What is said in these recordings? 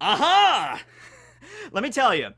Aha! Let me tell you,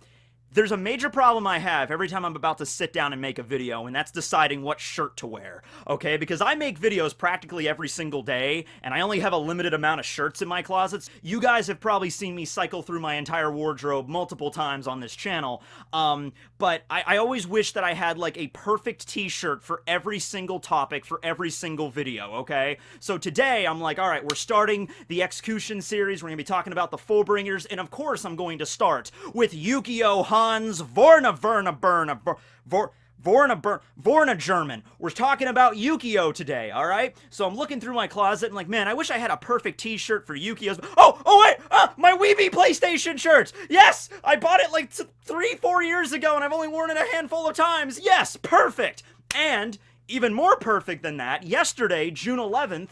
there's a major problem I have every time I'm about to sit down and make a video, and that's deciding what shirt to wear, okay? Because I make videos practically every single day, and I only have a limited amount of shirts in my closets. You guys have probably seen me cycle through my entire wardrobe multiple times on this channel, but I always wish that I had like a perfect t-shirt for every single topic, for every single video, okay? So today, I'm like, alright, we're starting the Execution series, we're gonna be talking about the FULLBRINGERS, and of course I'm going to start with Yukio Vorarlberna German. We're talking about Yukio today, alright? So I'm looking through my closet and like, man, I wish I had a perfect t-shirt for Yukio's. Oh wait! My Weeby PlayStation shirt! Yes! I bought it like 3-4 years ago and I've only worn it a handful of times. Yes! Perfect! And even more perfect than that, yesterday, June 11th,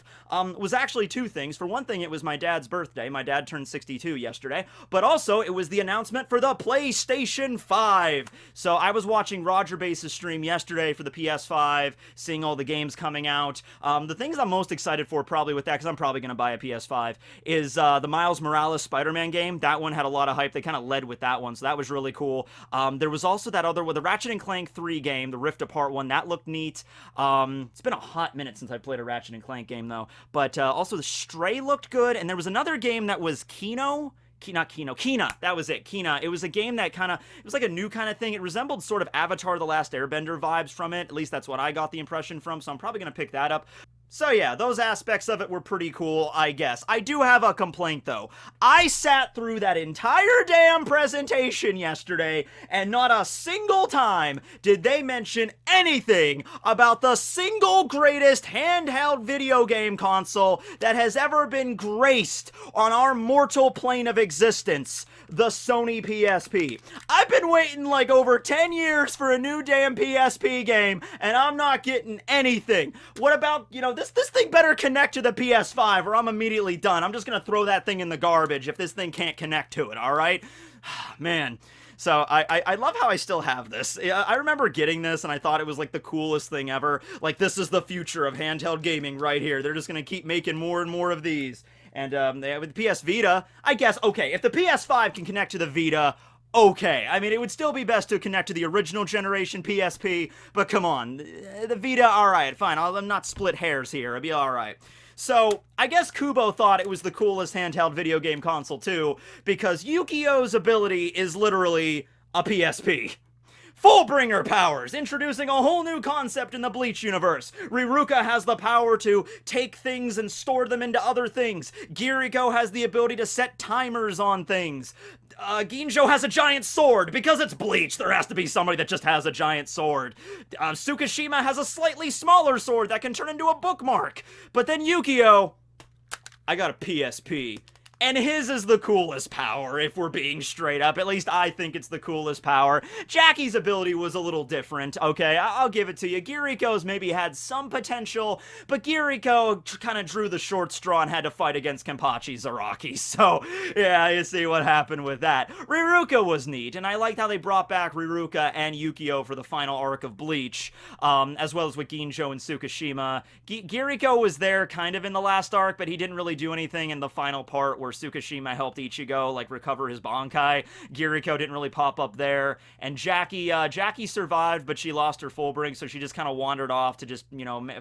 was actually two things. For one thing, it was my dad's birthday. My dad turned 62 yesterday. But also, it was the announcement for the PlayStation 5. So I was watching Roger Base's stream yesterday for the PS5, seeing all the games coming out. The things I'm most excited for probably with that, because I'm probably going to buy a PS5, is the Miles Morales Spider-Man game. That one had a lot of hype. They kind of led with that one, so that was really cool. There was also that other, with the Ratchet & Clank 3 game, the Rift Apart one. That looked neat. It's been a hot minute since I played a Ratchet & Clank game, though. But also the Stray looked good, and there was another game that was Kena. That was it, Kena. It was a game that it was like a new kind of thing. It resembled sort of Avatar: The Last Airbender vibes from it. At least that's what I got the impression from, so I'm probably going to pick that up. So yeah, those aspects of it were pretty cool, I guess. I do have a complaint, though. I sat through that entire damn presentation yesterday, and not a single time did they mention anything about the single greatest handheld video game console that has ever been graced on our mortal plane of existence, the Sony PSP. I've been waiting like over 10 years for a new damn PSP game, and I'm not getting anything. What about, this thing better connect to the PS5 or I'm immediately done. I'm just gonna throw that thing in the garbage if this thing can't connect to it, alright? Man. So, I love how I still have this. I remember getting this and I thought it was like the coolest thing ever. Like, this is the future of handheld gaming right here. They're just gonna keep making more and more of these. And with the PS Vita, I guess, okay, if the PS5 can connect to the Vita, okay. I mean, it would still be best to connect to the original generation PSP, but come on. The Vita, alright, fine. I'll not split hairs here. It'll be alright. So, I guess Kubo thought it was the coolest handheld video game console too, because Yukio's ability is literally a PSP. FULLBRINGER powers, introducing a whole new concept in the Bleach universe. Riruka has the power to take things and store them into other things. Giriko has the ability to set timers on things. Ginjo has a giant sword. Because it's Bleach, there has to be somebody that just has a giant sword. Tsukishima has a slightly smaller sword that can turn into a bookmark. But then Yukio, I got a PSP. And his is the coolest power, if we're being straight up. At least I think it's the coolest power. Jackie's ability was a little different, okay? I'll give it to you. Giriko's maybe had some potential, but Giriko kind of drew the short straw and had to fight against Kenpachi Zaraki. So, yeah, you see what happened with that. Riruka was neat, and I liked how they brought back Riruka and Yukio for the final arc of Bleach, as well as with Ginjo and Tsukishima. Giriko was there kind of in the last arc, but he didn't really do anything in the final part where Tsukishima helped Ichigo, like, recover his Bankai. Giriko didn't really pop up there. And Jackie survived, but she lost her FULLBRING, so she just kind of wandered off to just,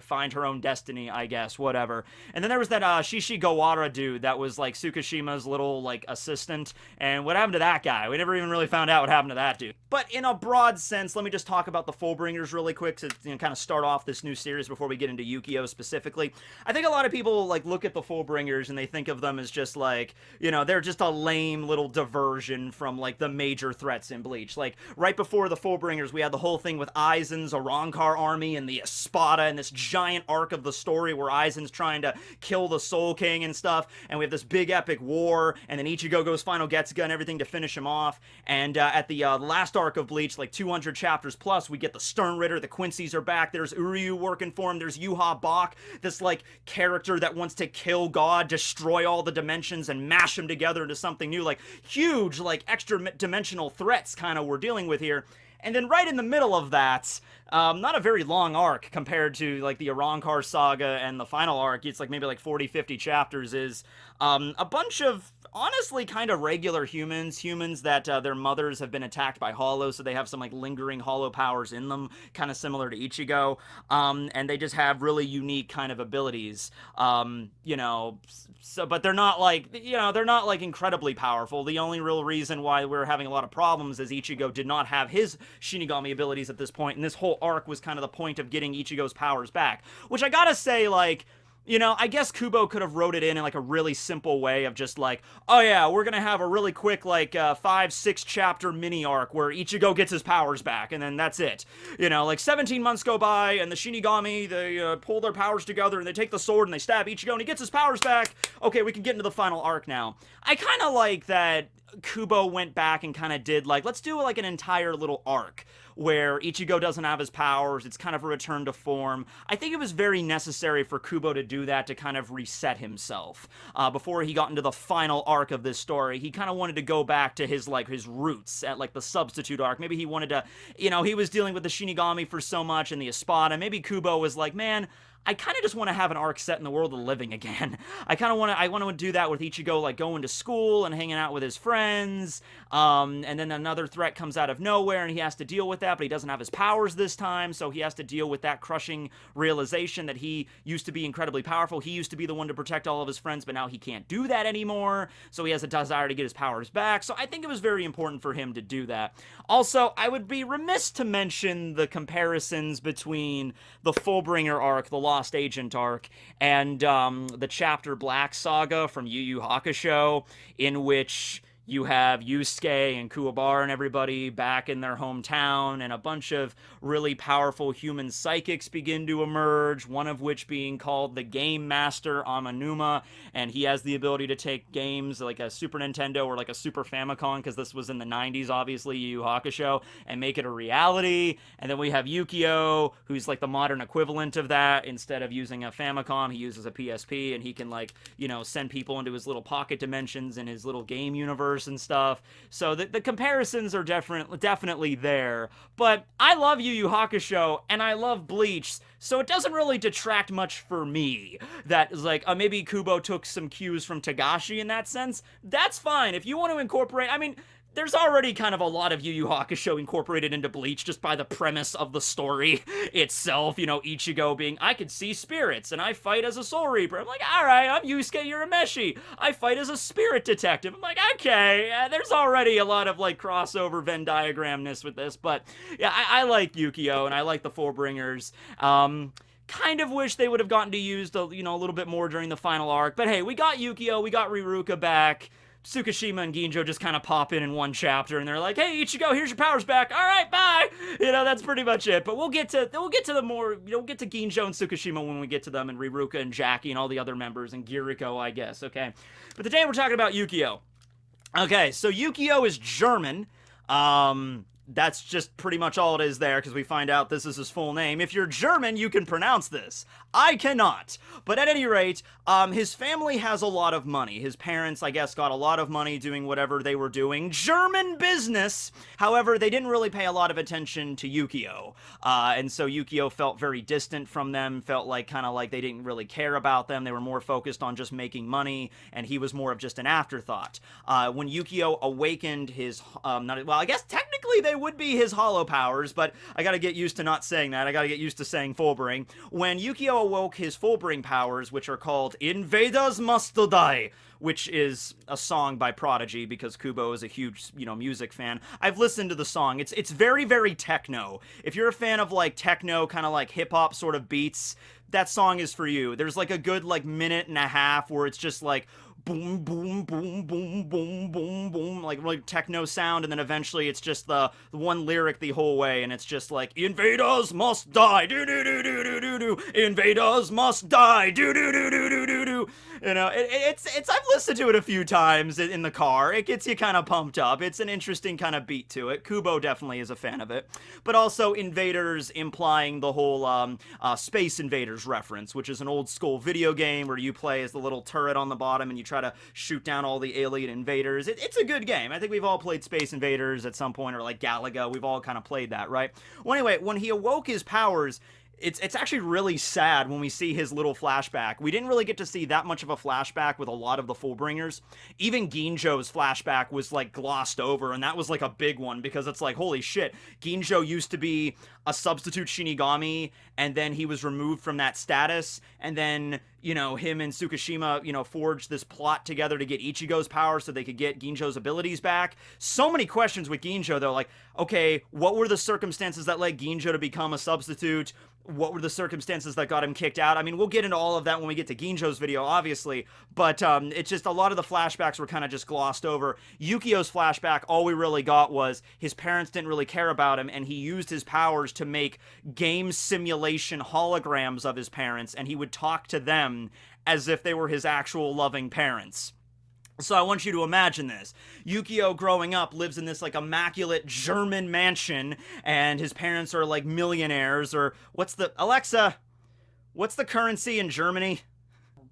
find her own destiny, I guess, whatever. And then there was that, Shishi Gawara dude that was, like, Tsukishima's little, like, assistant. And what happened to that guy? We never even really found out what happened to that dude. But in a broad sense, let me just talk about the FULLBRINGERS really quick to, kind of start off this new series before we get into Yukio specifically. I think a lot of people, like, look at the FULLBRINGERS and they think of them as just, like, they're just a lame little diversion from, like, the major threats in Bleach. Like, right before the FULLBRINGERS, we had the whole thing with Aizen's Arrancar army and the Espada and this giant arc of the story where Aizen's trying to kill the Soul King and stuff, and we have this big epic war, and then Ichigo goes final Getsuga and everything to finish him off, and at the last arc of Bleach, like 200 chapters plus, we get the Stern Ritter, the Quincy's are back, there's Uryu working for him, there's Yuha Bach, this, like, character that wants to kill God, destroy all the dimensions, and mash them together into something new. Like, huge, like, extra dimensional threats kind of we're dealing with here. And then right in the middle of that, not a very long arc compared to like the Arrancar saga and the final arc. It's like maybe like 40, 50 chapters. Is a bunch of honestly kind of regular humans that their mothers have been attacked by hollows, so they have some like lingering hollow powers in them, kind of similar to Ichigo, and they just have really unique kind of abilities, so but they're not like, they're not like incredibly powerful. The only real reason why we're having a lot of problems is Ichigo did not have his Shinigami abilities at this point, and this whole arc was kind of the point of getting Ichigo's powers back, which I gotta say, like, I guess Kubo could have wrote it in like a really simple way of just like, oh yeah, we're gonna have a really quick like 5-6 chapter mini arc where Ichigo gets his powers back, and then that's it. Like 17 months go by and the Shinigami, they pull their powers together and they take the sword and they stab Ichigo and he gets his powers back. Okay, we can get into the final arc now. I kind of like that Kubo went back and kind of did like, let's do like an entire little arc where Ichigo doesn't have his powers. It's kind of a return to form. I think it was very necessary for Kubo to do that to kind of reset himself. Before he got into the final arc of this story, he kind of wanted to go back to his roots at like the substitute arc. Maybe he wanted to, he was dealing with the Shinigami for so much and the Espada. Maybe Kubo was like, man, I kind of just want to have an arc set in the world of the living again. I want to do that with Ichigo, like going to school and hanging out with his friends. And then another threat comes out of nowhere and he has to deal with that, but he doesn't have his powers this time. So he has to deal with that crushing realization that he used to be incredibly powerful. He used to be the one to protect all of his friends, but now he can't do that anymore. So he has a desire to get his powers back. So I think it was very important for him to do that. Also, I would be remiss to mention the comparisons between the Fullbringer arc, the Lost Agent arc, and the Chapter Black saga from Yu Yu Hakusho, in which you have Yusuke and Kuwabara and everybody back in their hometown, and a bunch of really powerful human psychics begin to emerge, one of which being called the Game Master Amanuma, and he has the ability to take games like a Super Nintendo or like a Super Famicom, because this was in the 90s, obviously, Yu Yu Hakusho, and make it a reality. And then we have Yukio, who's like the modern equivalent of that. Instead of using a Famicom, he uses a PSP, and he can send people into his little pocket dimensions in his little game universe and stuff. So the comparisons are definitely there. But I love Yu Yu Hakusho and I love Bleach, so it doesn't really detract much for me that is like, maybe Kubo took some cues from Togashi in that sense. That's fine. If you want to incorporate, there's already kind of a lot of Yu Yu Hakusho incorporated into Bleach just by the premise of the story itself. Ichigo being, I could see spirits and I fight as a Soul Reaper. I'm like, all right, I'm Yusuke Urameshi. I fight as a spirit detective. I'm like, okay, there's already a lot of crossover Venn diagramness with this. But yeah, I like Yukio and I like the Fullbringers. Kind of wish they would have gotten to use a little bit more during the final arc. But hey, we got Yukio, we got Riruka back. Tsukishima and Ginjo just kind of pop in one chapter, and they're like, "Hey, Ichigo, here's your powers back. All right, bye." That's pretty much it. But we'll get to the more, we'll get to Ginjo and Tsukishima when we get to them, and Riruka and Jackie and all the other members, and Giriko, I guess. Okay, but today we're talking about Yukio. Okay, so Yukio is German. That's just pretty much all it is there, because we find out this is his full name. If you're German, you can pronounce this. I cannot. But at any rate, his family has a lot of money. His parents, I guess, got a lot of money doing whatever they were doing. German business! However, they didn't really pay a lot of attention to Yukio. And so Yukio felt very distant from them, felt kind of like they didn't really care about them. They were more focused on just making money, and he was more of just an afterthought. When Yukio awakened his, I guess technically they would be his hollow powers, but I gotta get used to not saying that. I gotta get used to saying Fullbring. When Yukio awoke his Fullbring powers, which are called Invaders Must Die, which is a song by Prodigy, because Kubo is a huge, music fan. I've listened to the song. It's very, very techno. If you're a fan of techno, kind of hip-hop sort of beats, that song is for you. There's a good minute and a half where it's just boom, boom, boom, boom, boom, boom, boom, really techno sound, and then eventually it's just the one lyric the whole way, and it's just invaders must die, do do do do do do do, invaders must die, do do do do do do do, you know, it's I've listened to it a few times in the car. It gets you kind of pumped up. It's an interesting kind of beat to it. Kubo definitely is a fan of it. But also Invaders implying the whole Space Invaders reference, which is an old school video game where you play as the little turret on the bottom and you try to shoot down all the alien invaders. It's a good game. I think we've all played Space Invaders at some point, or like Galaga. We've all kind of played that, right? Well, anyway, when he awoke his powers, it's actually really sad when we see his little flashback. We didn't really get to see that much of a flashback with a lot of the Fullbringers. Even Ginjo's flashback was like glossed over, and that was like a big one because it's like, holy shit, Ginjo used to be a substitute Shinigami, and then he was removed from that status, and then, you know, him and Tsukishima, you know, forged this plot together to get Ichigo's power so they could get Ginjo's abilities back. So many questions with Ginjo, though, like, okay, what were the circumstances that led Ginjo to become a substitute? What were the circumstances that got him kicked out? I mean, we'll get into all of that when we get to Ginjo's video, obviously, but it's just a lot of the flashbacks were kind of just glossed over. Yukio's flashback, all we really got was his parents didn't really care about him, and he used his powers to make game simulation holograms of his parents, and he would talk to them as if they were his actual loving parents. So I want you to imagine this. Yukio growing up lives in this like immaculate German mansion, and his parents are like millionaires, or Alexa, what's the currency in Germany?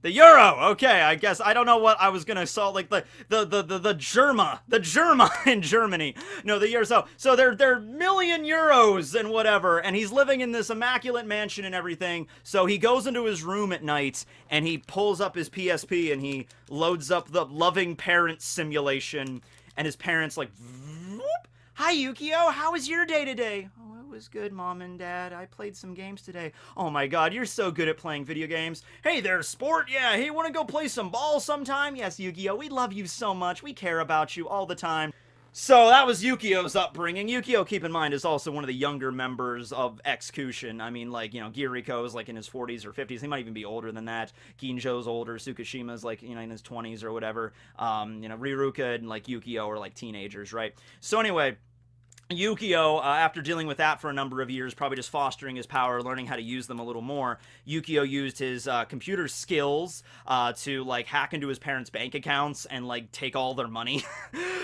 The euro. Okay, I guess I don't know what I was gonna saw, like the Germa in Germany. No, the euro. So they're million euros and whatever, and he's living in this immaculate mansion and everything. So he goes into his room at night and he pulls up his PSP and he loads up the loving parent simulation, and his parents like, whoop, "Hi Yukio, how was your day today?" Was good, Mom and Dad. I played some games today. Oh my god, you're so good at playing video games. Hey there, sport. Yeah, hey, wanna go play some ball sometime? Yes, Yukio, we love you so much. We care about you all the time. So that was Yukio's upbringing. Yukio, keep in mind, is also one of the younger members of Execution. I mean, like, you know, Giriko's like in his 40s or 50s. He might even be older than that. Ginjo's older. Tsukishima's like, you know, in his 20s or whatever. You know, Riruka and like Yukio are like teenagers, right? So anyway, Yukio, after dealing with that for a number of years, probably just fostering his power, learning how to use them a little more, Yukio used his computer skills to, like, hack into his parents' bank accounts and, like, take all their money.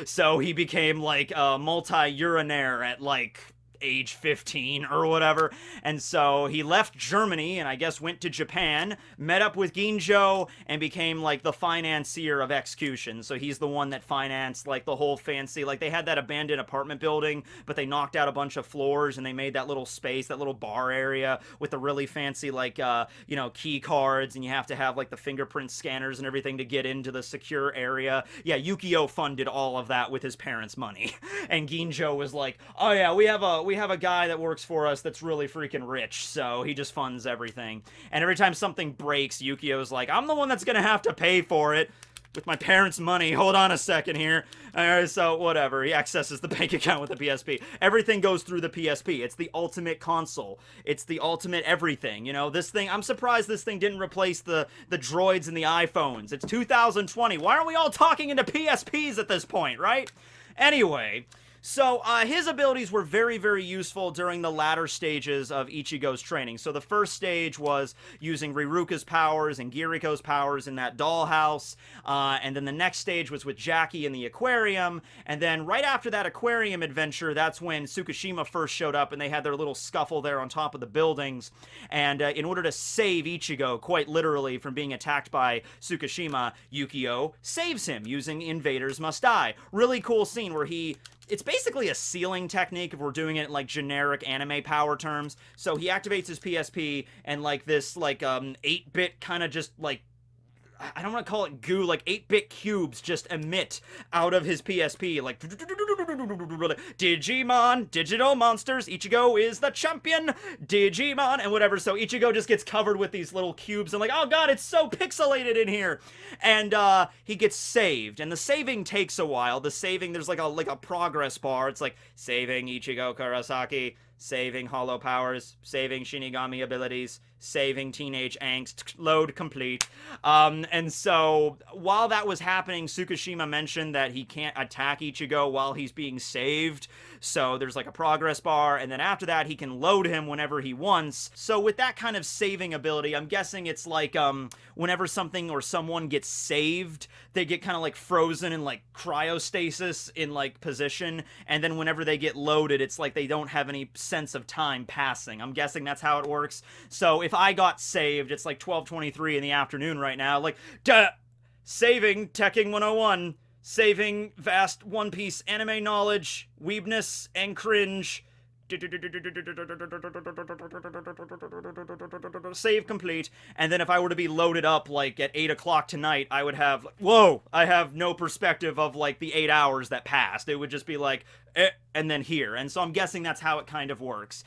So he became, like, a multi-urinaire at, like, age 15 or whatever, and so he left Germany and I guess went to Japan, met up with Ginjo, and became like the financier of Execution. So he's the one that financed like the whole fancy, like they had that abandoned apartment building, but they knocked out a bunch of floors and they made that little space, that little bar area with the really fancy like you know, key cards, and you have to have like the fingerprint scanners and everything to get into the secure area. Yeah, Yukio funded all of that with his parents' money. And Ginjo was like, oh yeah, we have a guy that works for us that's really freaking rich, so he just funds everything. And every time something breaks, Yukio's like, I'm the one that's gonna have to pay for it with my parents' money. Hold on a second here. Alright, so whatever. He accesses the bank account with the PSP. Everything goes through the PSP. It's the ultimate console. It's the ultimate everything. You know, this thing, I'm surprised this thing didn't replace the droids and the iPhones. It's 2020. Why aren't we all talking into PSPs at this point, right? Anyway, so his abilities were very, very useful during the latter stages of Ichigo's training. So the first stage was using Riruka's powers and Giriko's powers in that dollhouse, and then the next stage was with Jackie in the aquarium, and then right after that aquarium adventure, that's when Tsukishima first showed up, and they had their little scuffle there on top of the buildings, and in order to save Ichigo, quite literally, from being attacked by Tsukishima, Yukio saves him using Invaders Must Die. Really cool scene where it's basically a sealing technique if we're doing it in like generic anime power terms. So he activates his PSP and like this like 8-bit kind of just like, I don't want to call it goo, like 8-bit cubes just emit out of his PSP, like Digimon, digital monsters, Ichigo is the champion, Digimon, and whatever. So Ichigo just gets covered with these little cubes and like, oh god, it's so pixelated in here. And he gets saved, and the saving takes a while. The saving, there's like a progress bar. It's like, saving Ichigo Kurosaki, saving hollow powers, saving Shinigami abilities, saving teenage angst, load complete. And so while that was happening, Tsukishima mentioned that he can't attack Ichigo while he's being saved. So there's like a progress bar, and then after that he can load him whenever he wants. So with that kind of saving ability, I'm guessing it's like whenever something or someone gets saved, they get kind of like frozen in like cryostasis in like position, and then whenever they get loaded, it's like they don't have any sense of time passing. I'm guessing that's how it works. So if I got saved, it's like 12:23 in the afternoon right now, like saving Tekking 101, saving vast One Piece anime knowledge, weebness, and cringe. Save complete. And then if I were to be loaded up like at 8 o'clock tonight, I would have, whoa, I have no perspective of like the 8 hours that passed. It would just be like, and then here. And so I'm guessing that's how it kind of works.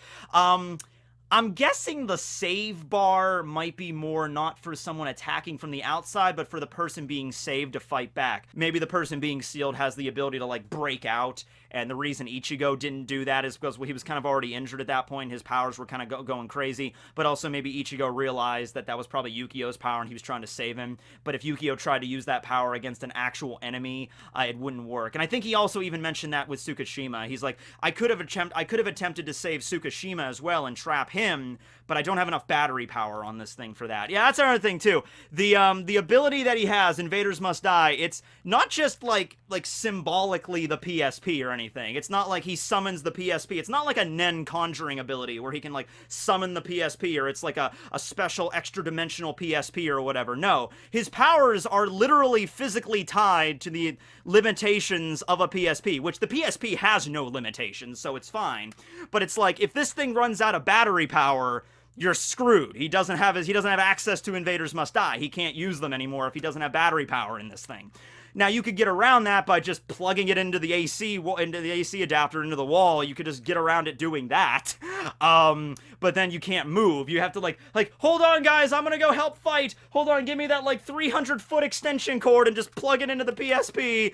I'm guessing the save bar might be more not for someone attacking from the outside, but for the person being saved to fight back. Maybe the person being sealed has the ability to, like, break out, and the reason Ichigo didn't do that is because he was kind of already injured at that point. His powers were kind of going crazy, but also maybe Ichigo realized that that was probably Yukio's power and he was trying to save him. But if Yukio tried to use that power against an actual enemy, it wouldn't work. And I think he also even mentioned that with Tsukishima. He's like, I could have attempted to save Tsukishima as well and trap him, but I don't have enough battery power on this thing for that. Yeah, that's another thing too. The ability that he has, Invaders Must Die, it's not just like symbolically the PSP or anything. It's not like he summons the PSP. It's not like a Nen conjuring ability where he can like summon the PSP, or it's like a special extra dimensional PSP or whatever. No, his powers are literally physically tied to the limitations of a PSP, which the PSP has no limitations, so it's fine. But it's like, if this thing runs out of battery power, you're screwed. He doesn't have access to Invaders Must Die. He can't use them anymore if he doesn't have battery power in this thing. Now, you could get around that by just plugging it into the AC adapter into the wall. You could just get around it doing that. But then you can't move. You have to like, hold on, guys, I'm gonna go help fight. Hold on, give me that like 300-foot extension cord and just plug it into the PSP.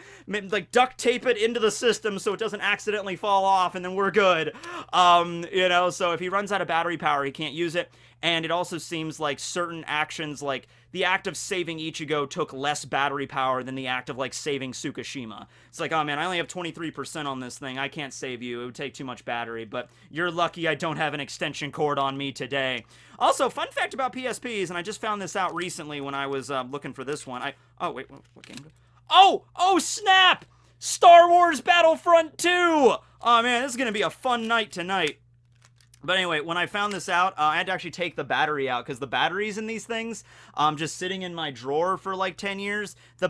Like duct tape it into the system so it doesn't accidentally fall off, and then we're good. So if he runs out of battery power, he can't use it. And it also seems like certain actions, like the act of saving Ichigo, took less battery power than the act of, like, saving Tsukishima. It's like, oh man, I only have 23% on this thing. I can't save you. It would take too much battery, but you're lucky I don't have an extension cord on me today. Also, fun fact about PSPs, and I just found this out recently when I was looking for this one. Oh, wait, what game? Oh, snap! Star Wars Battlefront 2! Oh man, this is gonna be a fun night tonight. But anyway, when I found this out, I had to actually take the battery out, because the batteries in these things, just sitting in my drawer for like 10 years, the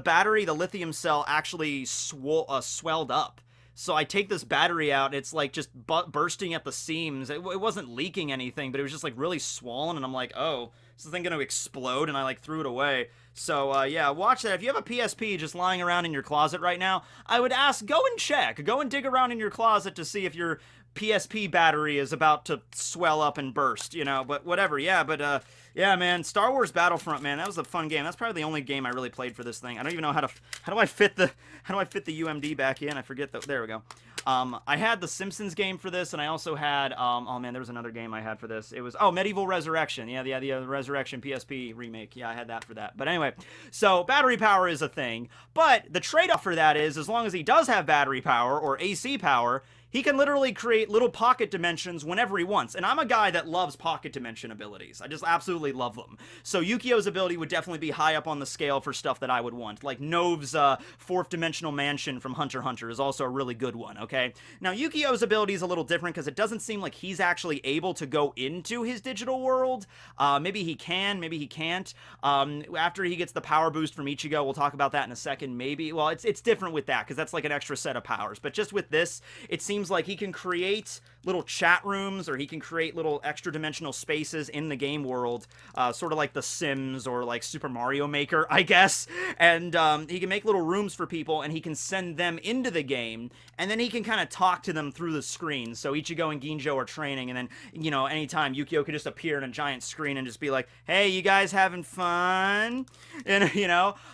lithium cell actually swelled up. So I take this battery out, it's like just bursting at the seams. It wasn't leaking anything, but it was just like really swollen, and I'm like, oh, is this thing gonna explode? And I like threw it away. So yeah, watch that. If you have a PSP just lying around in your closet right now, I would ask, go and check. Go and dig around in your closet to see if your PSP battery is about to swell up and burst, but whatever. Yeah, but yeah, man, Star Wars Battlefront, man, that was a fun game. That's probably the only game I really played for this thing. I don't even know how do I fit the UMD back in? I forget there we go. I had the Simpsons game for this, and I also had oh man, there was another game I had for this. It was Medieval Resurrection. Yeah, the Resurrection PSP remake. Yeah, I had that for that. But anyway, so battery power is a thing, but the trade-off for that is, as long as he does have battery power or AC power, he can literally create little pocket dimensions whenever he wants. And I'm a guy that loves pocket dimension abilities. I just absolutely love them. So Yukio's ability would definitely be high up on the scale for stuff that I would want. Like Nove's fourth dimensional mansion from Hunter x Hunter is also a really good one, okay? Now, Yukio's ability is a little different because it doesn't seem like he's actually able to go into his digital world. Maybe he can, maybe he can't. After he gets the power boost from Ichigo, we'll talk about that in a second, maybe. Well, it's different with that because that's like an extra set of powers. But just with this, it seems like he can create little chat rooms, or he can create little extra dimensional spaces in the game world, sort of like The Sims or like Super Mario Maker, I guess. And he can make little rooms for people, and he can send them into the game, and then he can kind of talk to them through the screen. So Ichigo and Ginjo are training, and then, anytime Yukio could just appear in a giant screen and just be like, hey, you guys having fun? And,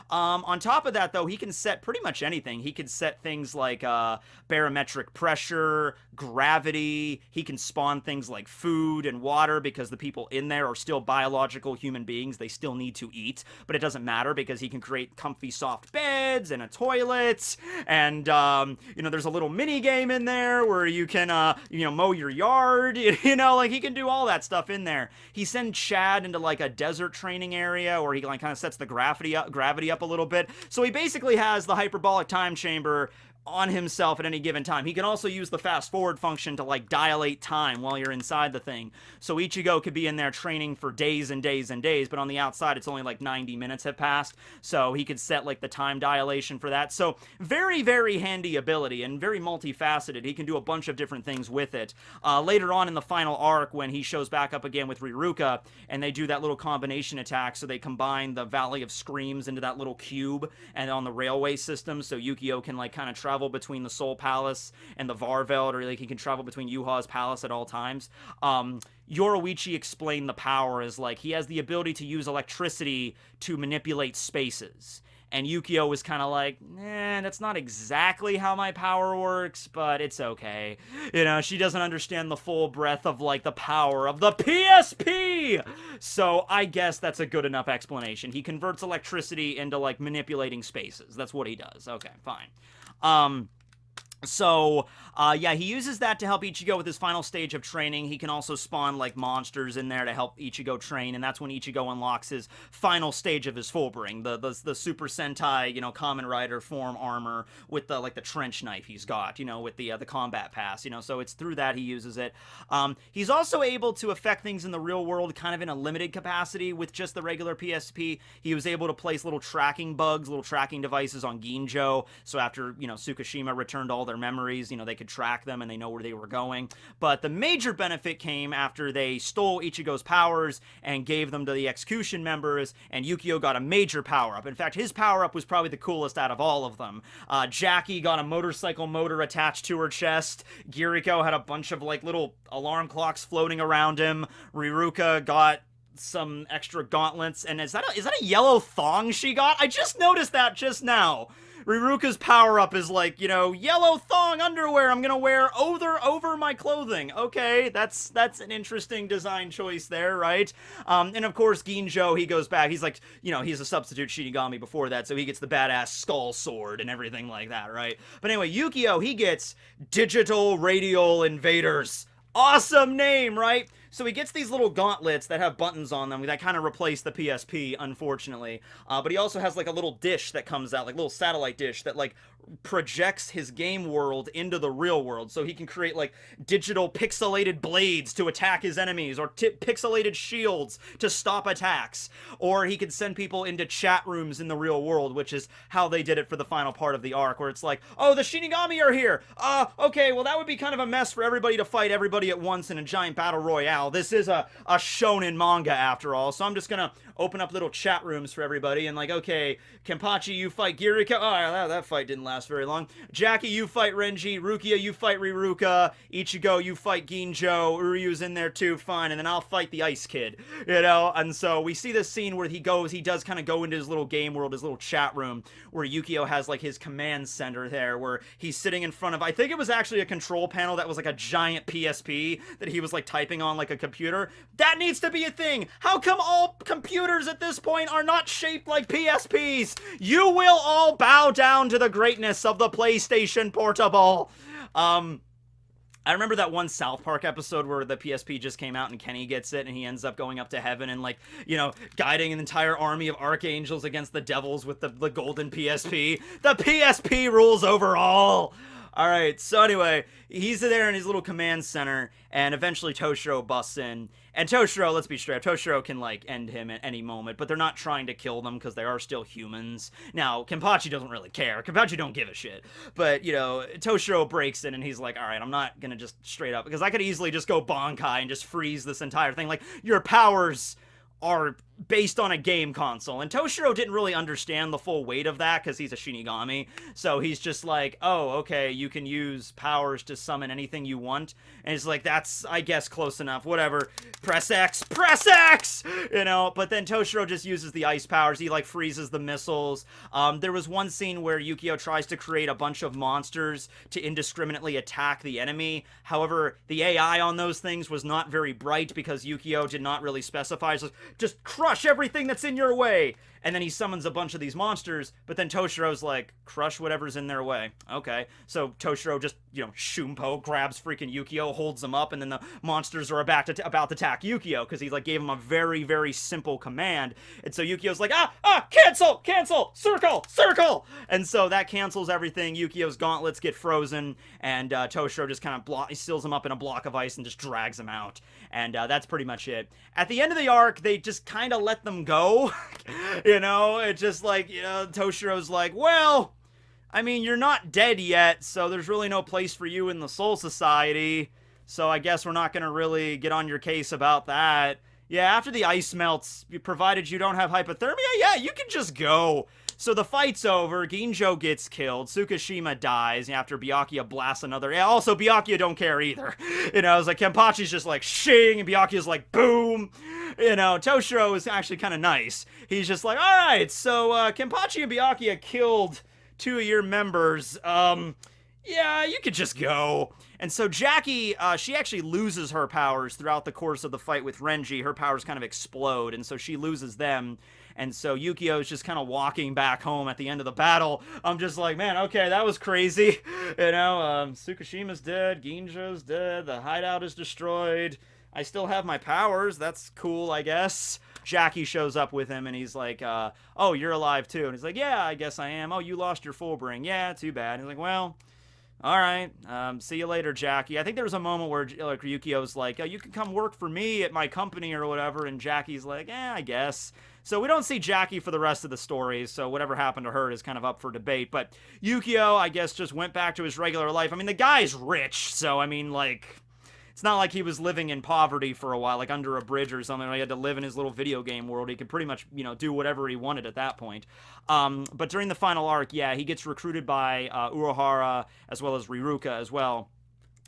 on top of that, though, he can set pretty much anything. He could set things like barometric pressure, pressure, gravity. He can spawn things like food and water because the people in there are still biological human beings. They still need to eat, but it doesn't matter because he can create comfy, soft beds and a toilet. And, there's a little mini game in there where you can, mow your yard. Like he can do all that stuff in there. He sends Chad into like a desert training area where he like kind of sets the gravity up a little bit. So he basically has the hyperbolic time chamber on himself at any given time. He can also use the fast forward function to like dilate time while you're inside the thing. So Ichigo could be in there training for days and days and days, but on the outside it's only like 90 minutes have passed. So he could set like the time dilation for that. So very, very handy ability and very multifaceted. He can do a bunch of different things with it. Later on in the final arc when he shows back up again with Riruka and they do that little combination attack, so they combine the Valley of Screams into that little cube and on the railway system, so Yukio can like kind of travel between the Soul Palace and the Varveld, or like he can travel between Yuha's palace at all times. Yoruichi explained the power as like he has the ability to use electricity to manipulate spaces. And Yukio was kind of like, that's not exactly how my power works, but it's okay. She doesn't understand the full breadth of, like, the power of the PSP! So I guess that's a good enough explanation. He converts electricity into, like, manipulating spaces. That's what he does. Okay, fine. He uses that to help Ichigo with his final stage of training. He can also spawn, like, monsters in there to help Ichigo train, and that's when Ichigo unlocks his final stage of his Fullbring, the Super Sentai, Kamen Rider form armor with the, like, the trench knife he's got, with the combat pass, so it's through that he uses it. He's also able to affect things in the real world kind of in a limited capacity with just the regular PSP. He was able to place little tracking bugs, little tracking devices on Ginjo, so after, Tsukishima returned all their memories, they could track them and they know where they were going. But the major benefit came after they stole Ichigo's powers and gave them to the execution members, and Yukio got a major power-up. In fact, his power-up was probably the coolest out of all of them. Jackie got a motorcycle motor attached to her chest. Giriko had a bunch of, like, little alarm clocks floating around him. Riruka got some extra gauntlets, and is that a yellow thong she got? I just noticed that just now. Riruka's power-up is like, yellow thong underwear I'm gonna wear over my clothing. Okay, that's an interesting design choice there, right? And of course, Ginjo, he goes back, he's like, he's a substitute Shinigami before that, so he gets the badass skull sword and everything like that, right? But anyway, Yukio, he gets Digital Radial Invaders. Awesome name, right? So he gets these little gauntlets that have buttons on them that kind of replace the PSP, unfortunately. But he also has like a little dish that comes out, like a little satellite dish that like projects his game world into the real world. So he can create like digital pixelated blades to attack his enemies, or pixelated shields to stop attacks. Or he can send people into chat rooms in the real world, which is how they did it for the final part of the arc, where it's like, oh, the Shinigami are here. Okay, well that would be kind of a mess for everybody to fight everybody at once in a giant battle royale. This is a shonen manga after all, so I'm just gonna open up little chat rooms for everybody and like, okay, Kenpachi, you fight Giriko. Oh, that fight didn't last very long. Jackie, you fight Renji. Rukia, you fight Riruka. Ichigo, you fight Ginjo. Uryu's in there too, fine, and then I'll fight the Ice Kid, and so we see this scene where he does kind of go into his little game world, his little chat room, where Yukio has like his command center there, where he's sitting in front of, I think it was actually a control panel that was like a giant PSP that he was like typing on like a computer. That needs to be a thing. How come all computers at this point are not shaped like PSPs? You will all bow down to the greatness of the PlayStation Portable. I remember that one South Park episode where the PSP just came out and Kenny gets it and he ends up going up to heaven and, like, guiding an entire army of archangels against the devils with the golden PSP. The PSP rules over all! Alright, so anyway, he's there in his little command center, and eventually Toshiro busts in. And Toshiro, let's be straight up, Toshiro can, like, end him at any moment, but they're not trying to kill them because they are still humans. Now, Kenpachi doesn't really care. Kenpachi don't give a shit. But, Toshiro breaks in and he's like, alright, I'm not gonna just straight up, because I could easily just go Bankai and just freeze this entire thing. Like, your powers are based on a game console. And Toshiro didn't really understand the full weight of that because he's a Shinigami. So he's just like, oh, okay, you can use powers to summon anything you want. And he's like, that's, I guess, close enough. Whatever. Press X! Press X! You know, but then Toshiro just uses the ice powers. He, like, freezes the missiles. There was one scene where Yukio tries to create a bunch of monsters to indiscriminately attack the enemy. However, the AI on those things was not very bright because Yukio did not really specify. So just crush everything that's in your way. And then he summons a bunch of these monsters, but then Toshiro's like, crush whatever's in their way. Okay. So Toshiro just, you know, Shumpo grabs freaking Yukio, holds him up, and then the monsters are about to attack Yukio, because he, like, gave him a very, very simple command. And so Yukio's like, cancel, circle! And so that cancels everything. Yukio's gauntlets get frozen, and Toshiro just kind of he seals him up in a block of ice and just drags him out. And that's pretty much it. At the end of the arc, they just kind of let them go. You know, it's just like, you know, Toshiro's like, well, I mean, you're not dead yet, so there's really no place for you in the Soul Society, so I guess we're not going to really get on your case about that. Yeah, after the ice melts, provided you don't have hypothermia, yeah, you can just go. So the fight's over, Ginjo gets killed, Tsukishima dies after Byakuya blasts another. Yeah, also, Byakuya don't care either. You know, it's like, Kenpachi's just like, shing, and Byakuya's like, boom. You know, Toshiro is actually kind of nice. He's just like, alright, so, Kenpachi and Byakuya killed 2 of your members. Yeah, you could just go. And so Jackie, she actually loses her powers throughout the course of the fight with Renji. Her powers kind of explode, and so she loses them. And so Yukio is just kind of walking back home at the end of the battle. I'm just like, man, okay, that was crazy. You know, Tsukishima's dead, Ginjo's dead, the hideout is destroyed. I still have my powers. That's cool, I guess. Jackie shows up with him, and he's like, oh, you're alive too. And he's like, yeah, I guess I am. Oh, you lost your full bring. Yeah, too bad. And he's like, well, all right. See you later, Jackie. I think there was a moment where, like, Yukio's like, oh, you can come work for me at my company or whatever. And Jackie's like, I guess. So we don't see Jackie for the rest of the story, so whatever happened to her is kind of up for debate. But Yukio, I guess, just went back to his regular life. I mean, the guy's rich, so, I mean, like, it's not like he was living in poverty for a while, like under a bridge or something. He had to live in his little video game world. He could pretty much, you know, do whatever he wanted at that point. But during the final arc, yeah, he gets recruited by Uruhara as well as Riruka as well.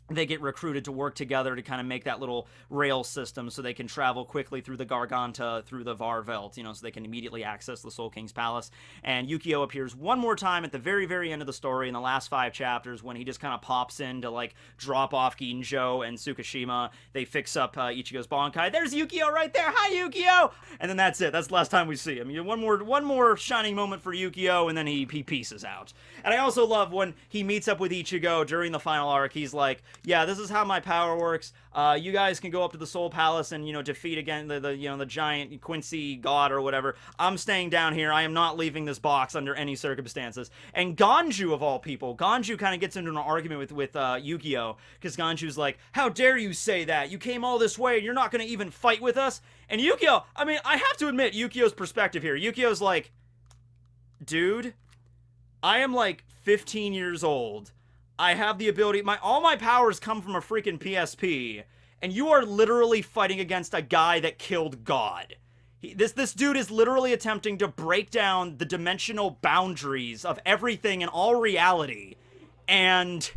They get recruited to work together to kind of make that little rail system so they can travel quickly through the Garganta, through the Varvelt, you know, so they can immediately access the Soul King's palace. And Yukio appears one more time at the very, very end of the story in the last 5 chapters when he just kind of pops in to, like, drop off Ginjo and Tsukishima. They fix up Ichigo's Bankai. There's Yukio right there. Hi, Yukio! And then that's it. That's the last time we see him. You know, one more shining moment for Yukio, and then he pieces out. And I also love when he meets up with Ichigo during the final arc. He's like, yeah, this is how my power works. You guys can go up to the Soul Palace and, you know, defeat again the giant Quincy god or whatever. I'm staying down here. I am not leaving this box under any circumstances. And Ganju, of all people, Ganju kind of gets into an argument with Yukio, because Ganju's like, how dare you say that? You came all this way and you're not going to even fight with us? And Yukio, I mean, I have to admit Yukio's perspective here. Yukio's like, dude, I am like 15 years old. I have the ability, all my powers come from a freaking PSP, and you are literally fighting against a guy that killed God. This dude is literally attempting to break down the dimensional boundaries of everything in all reality, and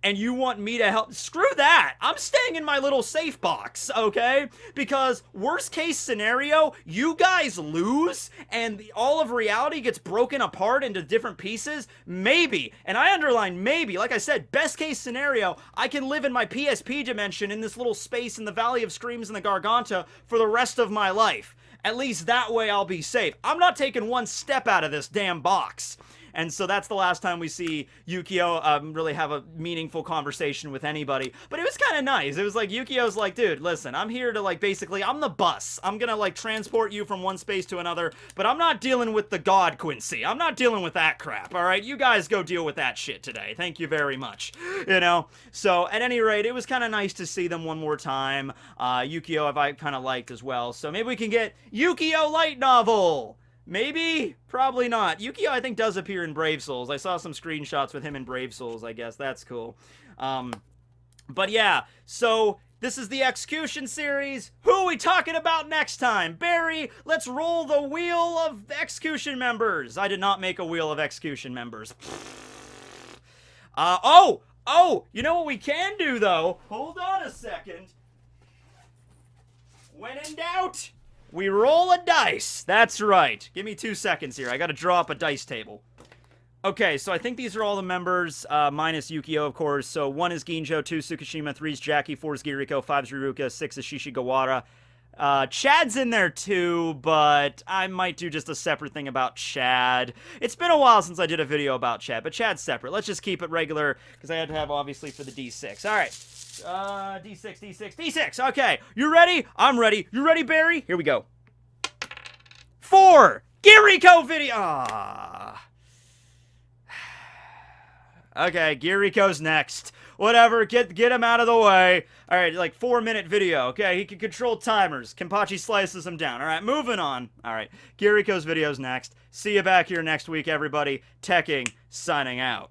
you want me to help? Screw that! I'm staying in my little safe box, okay? Because worst case scenario, you guys lose, and all of reality gets broken apart into different pieces. Maybe, and I underline maybe, like I said, best case scenario, I can live in my PSP dimension in this little space in the Valley of Screams in the Garganta for the rest of my life. At least that way I'll be safe. I'm not taking one step out of this damn box. And so that's the last time we see Yukio really have a meaningful conversation with anybody. But it was kind of nice. It was like, Yukio's like, dude, listen, I'm here to, like, basically, I'm the bus. I'm gonna, like, transport you from one space to another, but I'm not dealing with the god Quincy. I'm not dealing with that crap, alright? You guys go deal with that shit today. Thank you very much. You know? So, at any rate, it was kind of nice to see them one more time. Yukio I kind of liked as well. So maybe we can get Yukio light novel! Maybe? Probably not. Yukio, I think, does appear in Brave Souls. I saw some screenshots with him in Brave Souls, I guess. That's cool. But yeah, so this is the execution series. Who are we talking about next time? Barry, let's roll the wheel of execution members. I did not make a wheel of execution members. Oh, you know what we can do, though? Hold on a second. When in doubt, we roll a dice. That's right. Give me 2 seconds here. I gotta draw up a dice table. Okay, so I think these are all the members, minus Yukio, of course. So 1 is Ginjo, 2 is Tsukishima, 3 is Jackie, 4 is Giriko, 5 is Riruka, 6 is Shishigawara. Chad's in there too, but I might do just a separate thing about Chad. It's been a while since I did a video about Chad, but Chad's separate. Let's just keep it regular, because I had to have, obviously, for the D6. Alright. D6. Okay, you ready? I'm ready. You ready, Barry? Here we go. 4! Giriko video! Ah. Okay, Giriko's next. Whatever, get him out of the way. Alright, like 4-minute video. Okay, he can control timers. Kenpachi slices him down. Alright, moving on. Alright, Giriko's video's next. See you back here next week, everybody. Tekking, signing out.